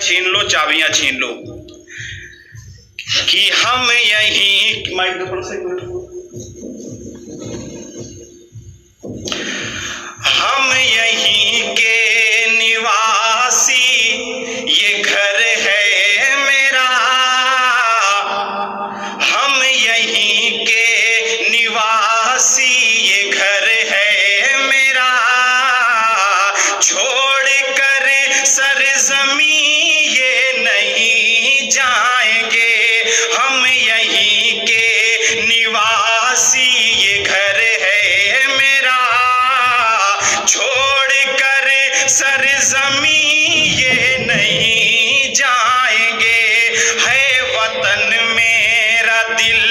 छीन लो, चाबियां छीन लो कि हम यहीं हम यहीं के निवासी, ये घर है मेरा। हम यहीं के निवासी, ये घर है मेरा। छोड़ कर सरजमी ये नहीं जाएंगे। हम यहीं के निवासी, ये घर है मेरा। छोड़ कर सरजमी ये नहीं जाएंगे। है वतन मेरा दिल,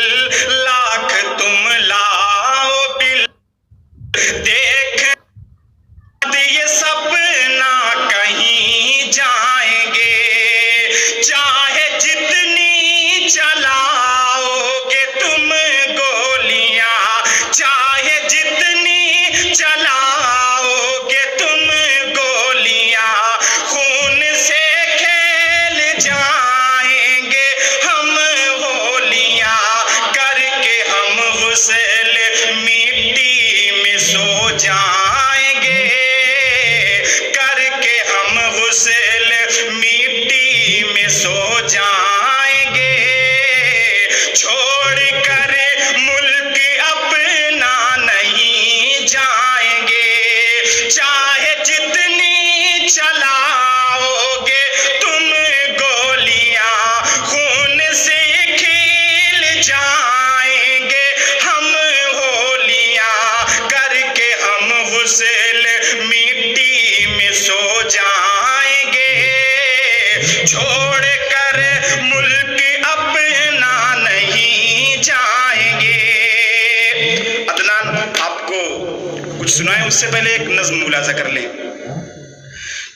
लाख तुम लाओ बिल। देख ये सपना कहीं जाएंगे। चाहे जितनी चलाओगे तुम गोलियां, चाहे जितनी चलाओगे तुम गोलियां, खून से खेल जाएंगे हम होलियां। करके हम गुस्ल मिट्टी में सो जाएंगे। करके हम गुस्ल मिट्टी में सो जाएंगे। छोड़ कर मुल्क अपना नहीं जाएंगे। चाहे जितनी चलाओगे तुम गोलियां, खून से खेल जाएंगे हम होलियां। करके हम गुस्ल मिट्टी में सो जाएंगे। छोड़ कर मुल्क अपना नहीं जाएंगे। अदनान आपको कुछ सुनाए उससे पहले एक नज्म मुलाजा कर लें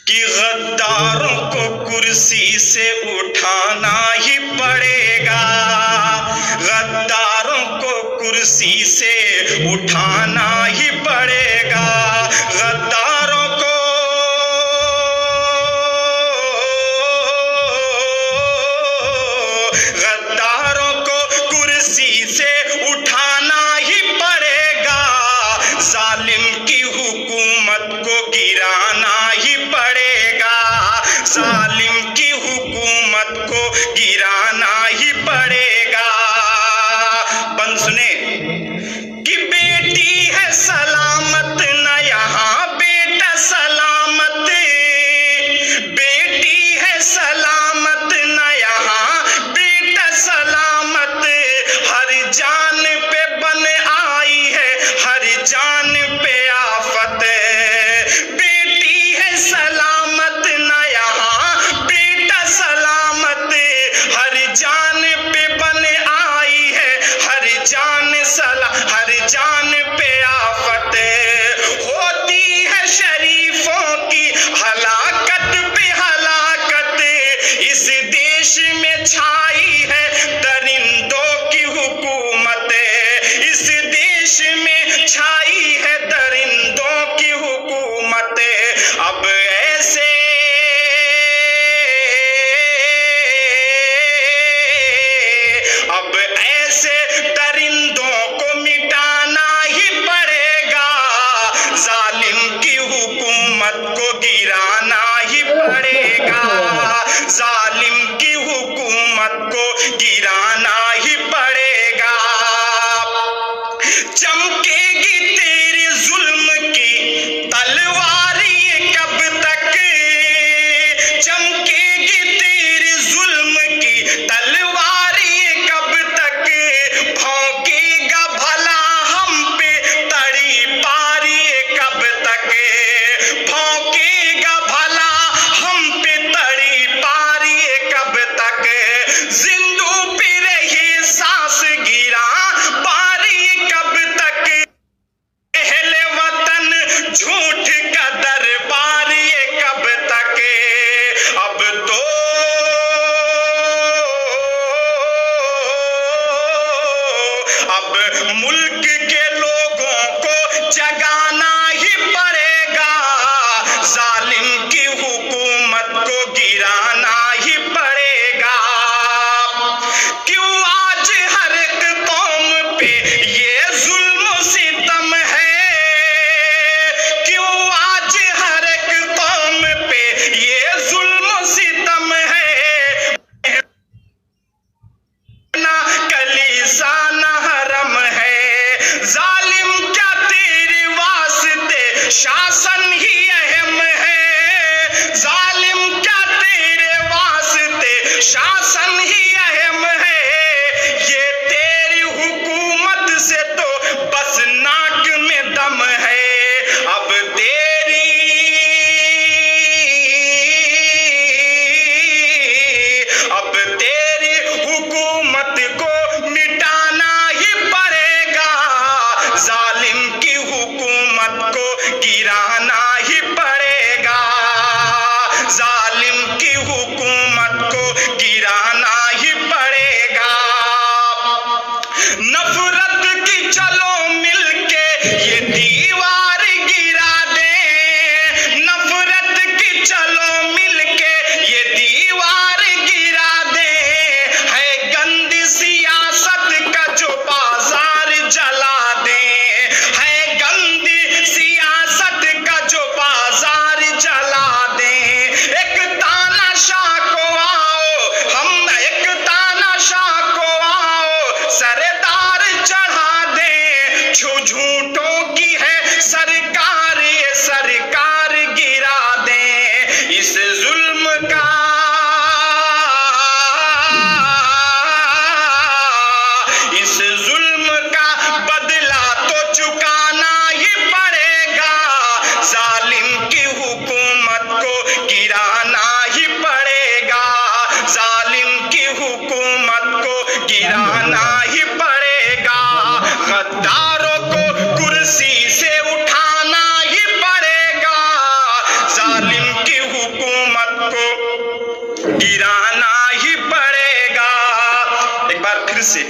कि गद्दारों को कुर्सी से उठाना ही पड़ेगा। गद्दारों को कुर्सी से उठाना ही पड़ेगा। गद्दारों को कुर्सी से उठाना ही पड़ेगा। जालिम की हुकूमत को गिराना ही पड़ेगा। जालिम की हुकूमत को गिराना ही पड़ेगा। बंद सुने कि बेटी है सलामत न यहाँ बेटा सलामत। बेटी है सलामत न यहाँ बेटा सलामत। हर जान पे बन आई है, हर जान पे आफत। बेटी है सलामत न यहाँ बेटा सलामत। हर जान पे बन आई है, हर जान पे आफत। होती है शरीफों की हलाकत पे हलाकत। इस देश में छाई है दरिंदों की हुकूमत। इस देश में छाई है दरिंदों की हुकूमत। अब ऐसे दरिंदों को मिटाना ही पड़ेगा। जालिम की हुकूमत को गिराना ही पड़ेगा। जालिम की हुकूमत को गिराना ही पड़ेगा। चमकेगी तेरे जुल्म की तलवार ये कब तक। चमकेगी तेरे जुल्म की तलवार ये कब तक। भौंकेगा भला हम पे तड़ी पार ये कब तक। भौंकेगा भला हम पे तड़ी पार ये कब तक। जिंदू पे रही सांस गिरा पार ये कब तक। पहले वतन झूठ का दरबार ये कब तक। अब तो अब मुल्क के लोगों को जगाना ही पड़ेगा। जालिम की हुकूमत को गिराना शासन ही अहम है, ये तेरी हुकूमत से तो बस नाक में दम है। अब तेरी हुकूमत को मिटाना ही पड़ेगा, जालिम की हुकूमत को गिराना ही पड़ेगा, जालिम की हुकूमत को गिराना ही पड़ेगा। नफरत की चलो मिलके ये दीवार गिरा दे, नफरत की चलो मिलके ये दीवार गिरा दे। है गंदी सियासत का जो बाजार जला दे, है गंदी सियासत का जो बाजार जला दे। एक तानाशाह को आओ, हम एक तानाशाह को आओ, सरदार चढ़ा दे। झूठों की है सरकार, ये सरकार गिरा दे। इस जुल्म का बदला तो चुकाना ही पड़ेगा, जालिम की हुकूमत को गिराना ही पड़ेगा, जालिम की हुकूमत को गिराना ही पड़ेगा। गद्दारों को कुर्सी से उठाना ही पड़ेगा, जालिम की हुकूमत को गिराना ही पड़ेगा। एक बार फिर से